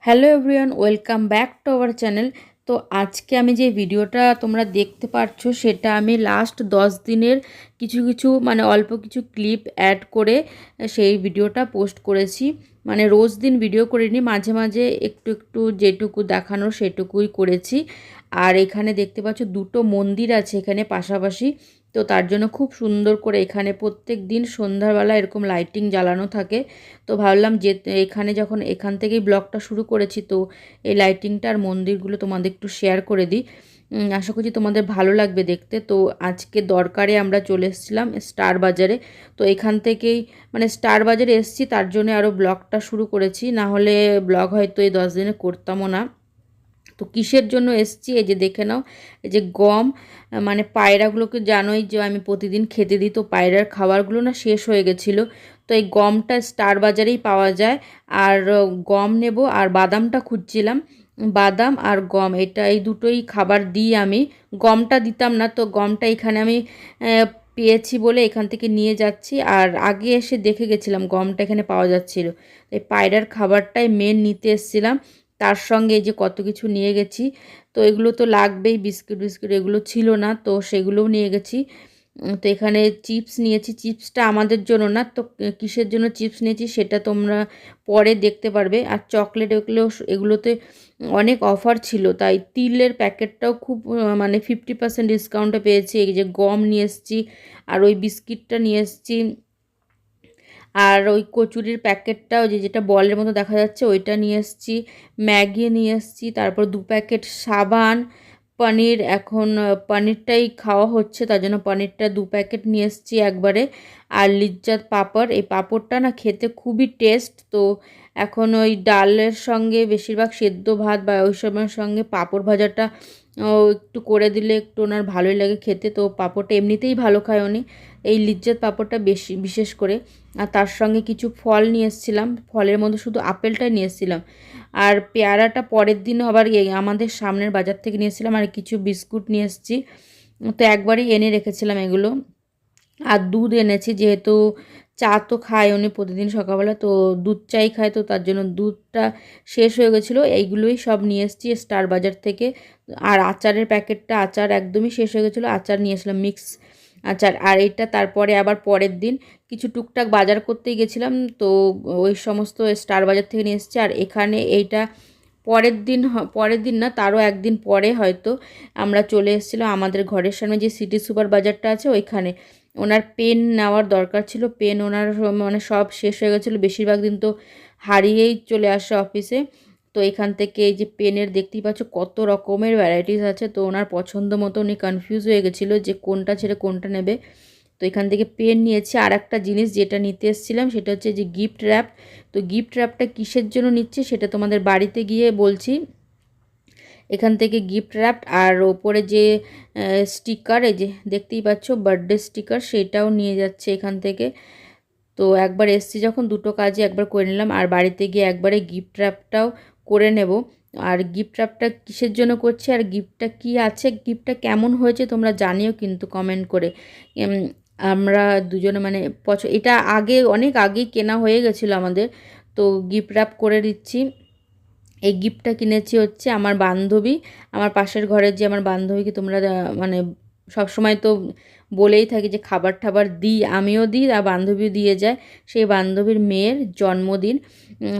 Hello everyone, welcome back to our channel. তো আজকে আমি যে ভিডিওটা তোমরা দেখতে পাচ্ছ সেটা আমি লাস্ট 10 দিনের কিছু কিছু অল্প কিছু ক্লিপ অ্যাড করে সেই ভিডিওটা পোস্ট করেছি। রোজ দিন ভিডিও করিনি, মাঝে মাঝে একটু একটু যেটুকু দেখানোর সেটুকুই করেছি। আর এখানে দেখতে পাচ্ছ দুটো মন্দির আছে এখানে পাশাপাশি। তো তার জন্য খুব সুন্দর করে এখানে প্রত্যেক দিন সন্ধ্যাবেলা এরকম লাইটিং জ্বালানো থাকে। তো ভাবলাম যে এখানে যখন এখান থেকেই ব্লগটা শুরু করেছি, তো এই লাইটিংটা আর মন্দিরগুলো তোমাদের একটু শেয়ার করে দিই। আশা করছি তোমাদের ভালো লাগবে দেখতে। তো আজকে দরকারে আমরা চলে এসেছিলাম স্টার বাজারে। তো এখান থেকেই স্টার বাজারে এসেছি, তার জন্য আরও ব্লগটা শুরু করেছি, না হলে ব্লগ হয়তো এই 10 দিনে করতামও না। তো কিসের জন্য এসছি এই যে দেখে নাও, এই যে গম, পায়রাগুলোকে জানোই যে আমি প্রতিদিন খেতে দিই। তো পায়রার খাবারগুলো না শেষ হয়ে গেছিলো, তো এই গমটা স্টার বাজারেই পাওয়া যায়। আর গম নেব, আর বাদামটা খুঁজছিলাম। বাদাম আর গম, এই দুটোই খাবার দিই আমি। গমটা দিতাম না, তো গমটা এখানে আমি পেয়েছি বলে এখান থেকে নিয়ে যাচ্ছি। আর আগে এসে দেখে গেছিলাম গমটা এখানে পাওয়া যাচ্ছিল, এই পায়রার খাবারটাই মেন নিতে এসেছিলাম। তার সঙ্গে এই যে কত কিছু নিয়ে গেছি। তো এগুলো তো লাগবেই, বিস্কুট বিস্কুট এগুলো ছিল না, তো সেগুলোও নিয়ে গেছি। তো এখানে চিপস নিয়েছি, চিপসটা আমাদের জন্য না, তো কিসের জন্য চিপস নিয়েছি সেটা তোমরা পরে দেখতে পারবে। আর চকলেট এগুলোতে অনেক অফার ছিল, তাই তিলের প্যাকেটটাও খুব 50% ডিসকাউন্টে পেয়েছি। এই যে গম নিয়ে এসেছি, আর ওই বিস্কিটটা নিয়ে এসেছি, আর ওই কচুরির প্যাকেটটাও যেটা বলের মতো দেখা যাচ্ছে ওইটা নিয়ে এসেছি। ম্যাগি নিয়ে এসেছি, তারপর 2 প্যাকেট সাবান, পনির, এখন পনিরটাই খাওয়া হচ্ছে তার জন্য পনিরটা 2 প্যাকেট নিয়ে এসেছি একবারে। আর লিজ্জাত পাঁপড়, এই পাঁপড়টা না খেতে খুবই টেস্ট। তো এখন ওই ডালের সঙ্গে বেশিরভাগ সেদ্ধ ভাত বা ওই সময়ের সঙ্গে পাঁপড় ভাজাটা একটু করে দিলে একটু ওনার ভালোই লাগে খেতে। তো পাঁপড়টা এমনিতেই ভালো খায় উনি, এই লিজ্জাত পাঁপড়টা বেশি বিশেষ করে। আর তার সঙ্গে কিছু ফল নিয়ে এসেছিলাম, ফলের মধ্যে শুধু আপেলটাই নিয়ে এসেছিলাম। আর পেয়ারাটা পরের দিন আবার আমাদের সামনের বাজার থেকে নিয়ে এসেছিলাম। আর কিছু বিস্কুট নিয়ে এসেছি, তো একবারই এনে রেখেছিলাম এগুলো। আর দুধ এনেছি, যেহেতু চা তো খায় উনি প্রতিদিন সকালবেলা, তো দুধ চাই খায়, তো তার জন্য দুধটা শেষ হয়ে গেছিলো। এইগুলোই সব নিয়ে এসেছি স্টার বাজার থেকে। আর আচারের প্যাকেটটা, আচার একদমই শেষ হয়ে গেছিলো, আচার নিয়ে এসলাম মিক্স আচার। আর এটা তারপরে আবার পরের দিন কিছু টুকটাক বাজার করতেই গেছিলাম, তো ওই সমস্ত স্টার বাজার থেকে নিয়ে এসেছি। আর এখানে এইটা পরের দিন না, তারও একদিন পরে হয়তো আমরা চলে এসেছিলাম আমাদের ঘরের সামনে যে সিটি সুপার বাজারটা আছে ওইখানে। ওনার পেন নেওয়ার দরকার ছিল, পেন ওনার সব শেষ হয়ে গেছিলো, বেশিরভাগ দিন তো হারিয়েই চলে আসে অফিসে। তো এখান থেকে এই যে পেনের দেখতেই পাচ্ছ কত রকমের ভ্যারাইটিস আছে, তো ওনার পছন্দ মতো উনি কনফিউজ হয়ে গেছিলো যে কোনটা ছেড়ে কোনটা নেবে। তো এখান থেকে পেন নিয়েছি। আর একটা জিনিস যেটা নিতে এসেছিলাম সেটা হচ্ছে যে গিফট র্যাপ। তো গিফট র্যাপটা কিসের জন্য নিচ্ছি সেটা তোমাদের বাড়িতে গিয়ে বলছি। এখান থেকে গিফট র্যাপ, আর ওপরে যে স্টিকার, এই যে দেখতেই পাচ্ছ বার্থডে স্টিকার, সেটাও নিয়ে যাচ্ছে এখান থেকে। তো একবার এসছি যখন দুটো কাজই একবার করে নিলাম, আর বাড়িতে গিয়ে একবারে গিফট র্যাপটাও করে নেব। আর গিফট র্যাপটা কিসের জন্য করছি আর গিফটটা কি আছে, গিফটটা কেমন হয়েছে তোমরা জানিও কিন্তু কমেন্ট করে। আমরা দুজনে এটা আগে অনেক আগেই কেনা হয়ে গেছিলো আমাদের, তো গিফট র্যাপ করে দিচ্ছি। এই গিফটটা কিনেছি হচ্ছে আমার বান্ধবী, আমার পাশের ঘরের যে আমার বান্ধবীকে তোমরা সবসময় তো বলেই থাকি যে খাবার টাবার দিই, আমিও দিই আর বান্ধবীও দিয়ে যায়। সেই বান্ধবীর মেয়ের জন্মদিন,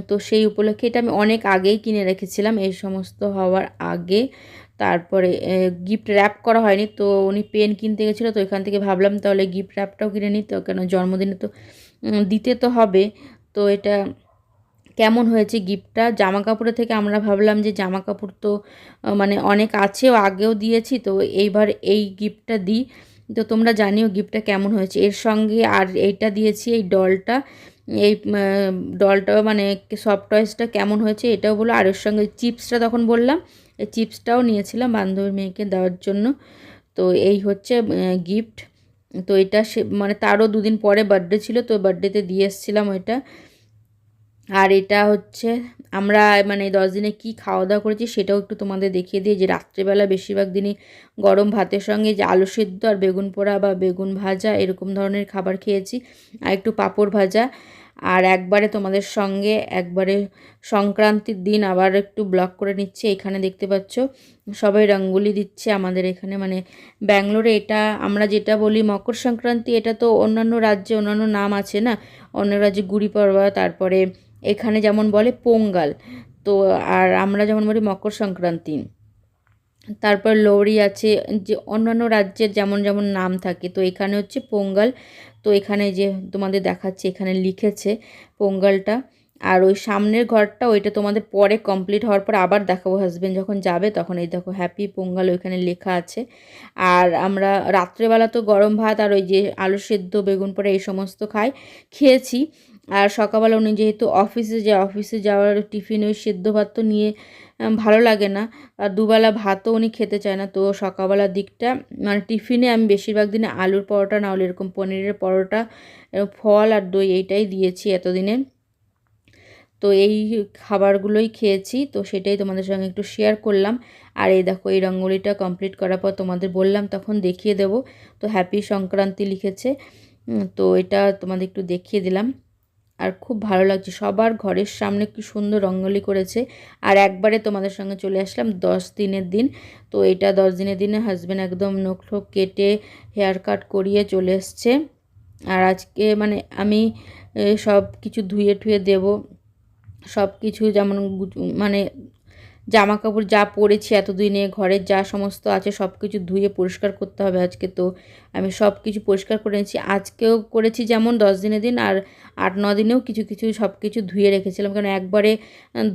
তো সেই উপলক্ষে এটা আমি অনেক আগেই কিনে রেখেছিলাম, এই সমস্ত হওয়ার আগে। তারপরে গিফট র্যাপ করা হয়নি, তো উনি পেন কিনতে গেছিলো, তো এখান থেকে ভাবলাম তাহলে গিফট র্যাপটাও কিনে নিই, তো কেন জন্মদিনে তো দিতে তো হবে। তো এটা কেমন হয়েছে গিফটটা, জামা কাপড়ের থেকে আমরা ভাবলাম যে জামা কাপড় তো অনেক আছেও, আগেও দিয়েছি, তো এইবার এই গিফটটা দিই। তো তোমরা জানিও গিফটটা কেমন হয়েছে। এর সঙ্গে আর এইটা দিয়েছি, এই ডলটা, এই ডলটা সফট টয়েসটা কেমন হয়েছে এটাও বলো। আর এর সঙ্গে চিপসটা তখন বললাম, এই চিপসটাও নিয়েছিলাম বান্ধবীর মেয়েকে দেওয়ার জন্য। তো এই হচ্ছে গিফট। তো এটা সে তারও দুদিন পরে বার্থডে ছিল, তো বার্থডেতে দিয়ে এসেছিলাম ওইটা। আর এটা হচ্ছে আমরা 10 দিনে কি খাওয়া দাওয়া করেছি সেটাও একটু তোমাদের দেখিয়ে দিই। যে রাত্রেবেলা বেশিরভাগ দিনই গরম ভাতের সঙ্গে যে আলু সেদ্ধ আর বেগুন পোড়া বা বেগুন ভাজা এরকম ধরনের খাবার খেয়েছি, আর একটু পাঁপড় ভাজা। আর একবারে তোমাদের সঙ্গে একবারে সংক্রান্তির দিন আবার একটু ব্লগ করে নিচ্ছে। এখানে দেখতে পাচ্ছ সবাই রঙ্গোলি দিচ্ছে আমাদের এখানে, মানে ব্যাঙ্গালোরে এটা আমরা যেটা বলি মকর সংক্রান্তি, এটা তো অন্যান্য রাজ্যে অন্যান্য নাম আছে না, অন্য রাজ্যে গুড়ি পড়বা, তারপরে এখানে যেমন বলে পোঙ্গাল, তো আর আমরা যেমন বলি মকর সংক্রান্তি, তারপর লোহড়ি আছে, যে অন্যান্য রাজ্যের যেমন যেমন নাম থাকে, তো এখানে হচ্ছে পোঙ্গল। তো এখানে যে তোমাদের দেখাচ্ছে এখানে লিখেছে পোঙ্গলটা। আর ওই সামনের ঘরটা ওইটা তোমাদের পরে কমপ্লিট হওয়ার পর আবার দেখাবো, হাজবেন্ড যখন যাবে তখন। এই দেখো হ্যাপি পোঙ্গল ওইখানে লেখা আছে। আর আমরা রাত্রেবেলা তো গরম ভাত আর ওই যে আলু সেদ্ধ বেগুন পোড়া এই সমস্ত খেয়েছি। আর সকালবেলা উনি যেহেতু অফিসে যাওয়ার টিফিন ওই সেদ্ধ ভাত তো নিয়ে ভালো লাগে না, আর দুবেলা ভাতও উনি খেতে চায় না। তো সকালবেলার দিকটা মানে টিফিনে আমি বেশিরভাগ দিনে আলুর পরোটা না হলে এরকম পনিরের পরোটা, ফল আর দই এইটাই দিয়েছি এতদিনে। তো এই খাবারগুলোই খেয়েছি, তো সেটাই তোমাদের সঙ্গে একটু শেয়ার করলাম। আর এই দেখো এই রঙ্গোলিটা কমপ্লিট করার পর তোমাদের বললাম তখন দেখিয়ে দেব। তো হ্যাপি সংক্রান্তি লিখেছে, তো এটা তোমাদের একটু দেখিয়ে দিলাম। আর খুব ভালো লাগছে, সবার ঘরের সামনে কি সুন্দর রঙ্গোলি করেছে। আর একবারে তোমাদের সঙ্গে চলে আসলাম 10 দিনের দিন। তো এটা 10 দিনের দিনে হাজব্যান্ড একদম নখ ঠোক কেটে হেয়ার কাট করিয়ে চলে এসছে। আর আজকে মানে আমি সব কিছু ধুয়ে ঠুয়ে দেবো, সব কিছু যেমন মানে জামা কাপড় যা পরেছি এতদিনে ঘরের যা সমস্ত আছে সব কিছু ধুয়ে পরিষ্কার করতে হবে আজকে। তো আমি সব কিছু পরিষ্কার করে নিয়েছি, আজকেও করেছি যেমন 10 দিনের দিন, আর 8-9 দিনেও কিছু কিছু সব কিছু ধুয়ে রেখেছিলাম, কারণ একবারে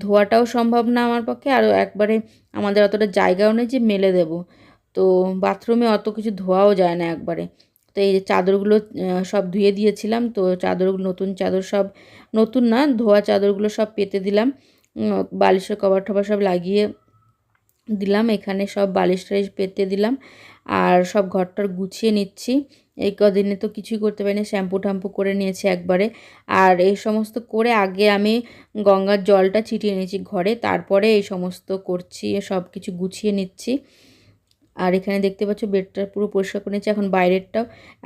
ধোয়াটাও সম্ভব না আমার পক্ষে, আর একবারে আমাদের অতটা জায়গাও নেই যে মেলে দেব। তো বাথরুমে অত কিছু ধোয়াও যায় না একবারে। তো এই যে চাদরগুলো সব ধুয়ে দিয়েছিলাম, তো চাদরগুলো নতুন চাদর সব, নতুন না ধোয়া চাদরগুলো সব পেতে দিলাম, বালিশের কভার টভার সব লাগিয়ে দিলাম, এখানে সব বালিশ টালিশ পেতে দিলাম। আর সব ঘরটার গুছিয়ে নিচ্ছি। এই কদিনে তো কিছুই করতে পারিনি, শ্যাম্পু ট্যাম্পু করে নিয়েছি একবারে। আর এই সমস্ত করে আগে আমি গঙ্গার জলটা ছিটিয়ে নিয়েছি ঘরে, তারপরে এই সমস্ত করছি, সব কিছু গুছিয়ে নিচ্ছি। আর এখানে দেখতে পাচ্ছ বেডটা পুরো পরিষ্কার করে নিয়েছি। এখন বাইরেরটাও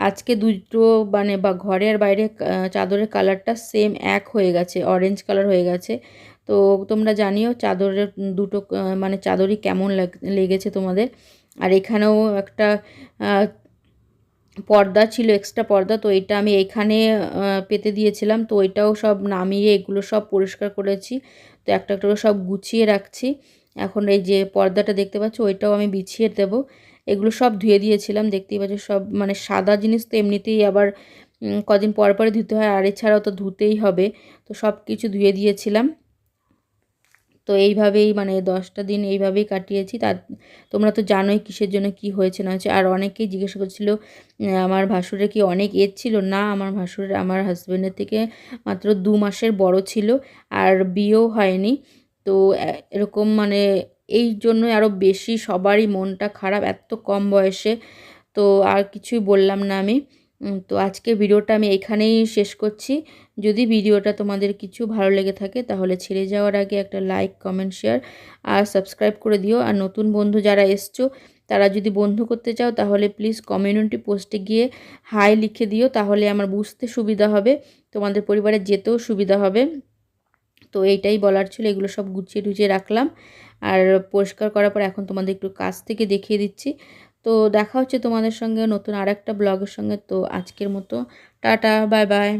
আজকে দুটো মানে বা ঘরে আর বাইরে চাদরের কালারটা সেম এক হয়ে গেছে, অরেঞ্জ কালার হয়ে গেছে। তো তোমরা জানিও চাদরের দুটো মানে চাদরই কেমন লেগেছে তোমাদের। আর এখানেও একটা পর্দা ছিল, এক্সট্রা পর্দা, তো এটা আমি এখানে পেতে দিয়েছিলাম, তো ওইটাও সব নামিয়ে এগুলো সব পরিষ্কার করেছি। তো একটা একটা করে সব গুছিয়ে রাখছি। এখন এই যে পর্দাটা দেখতে পাচ্ছ ওইটাও আমি বিছিয়ে দেবো। এগুলো সব ধুয়ে দিয়েছিলাম, দেখতেই পাচ্ছ সব মানে সাদা জিনিস তো এমনিতেই আবার কদিন পর পরে ধুতে হয়, আর এছাড়াও তো ধুতেই হবে। তো সব কিছু ধুয়ে দিয়েছিলাম। তো এইভাবেই মানে 10টা দিন এইভাবেই কাটিয়েছি। তার তোমরা তো জানোই কিসের জন্য কি হয়েছে না হয়েছে। আর অনেকেই জিজ্ঞাসা করছিল আমার ভাসুরের কি অনেক এজ ছিল, না আমার ভাসুরের আমার হাজব্যান্ডের থেকে মাত্র 2 মাসের বড় ছিল, আর বিয়েও হয়নি। তো এরকম মানে এই জন্যই আরও বেশি সবারই মনটা খারাপ এত কম বয়সে। তো আর কিছুই বললাম না আমি। তো আজকের ভিডিওটা আমি এখানেই শেষ করছি। যদি ভিডিওটা তোমাদের কিছু ভালো লেগে থাকে তাহলে ছেড়ে যাওয়ার আগে একটা লাইক কমেন্ট শেয়ার আর সাবস্ক্রাইব করে দিও। আর নতুন বন্ধু যারা এসছো তারা যদি বন্ধু করতে চাও তাহলে প্লিজ কমিউনিটি পোস্টে গিয়ে হাই লিখে দিও, তাহলে আমার বুঝতে সুবিধা হবে, তোমাদের পরিবারে যেতেও সুবিধা হবে। তো এইটাই বলার ছিল, এগুলো সব গুছিয়ে টুছিয়ে রাখলাম। আর পরিষ্কার করার পর এখন তোমাদের একটু কাছ থেকে দেখিয়ে দিচ্ছি। তো দেখা হচ্ছে তোমাদের সঙ্গে নতুন আরেকটা ব্লগের সঙ্গে। তো আজকের মতো টাটা, বাই বাই।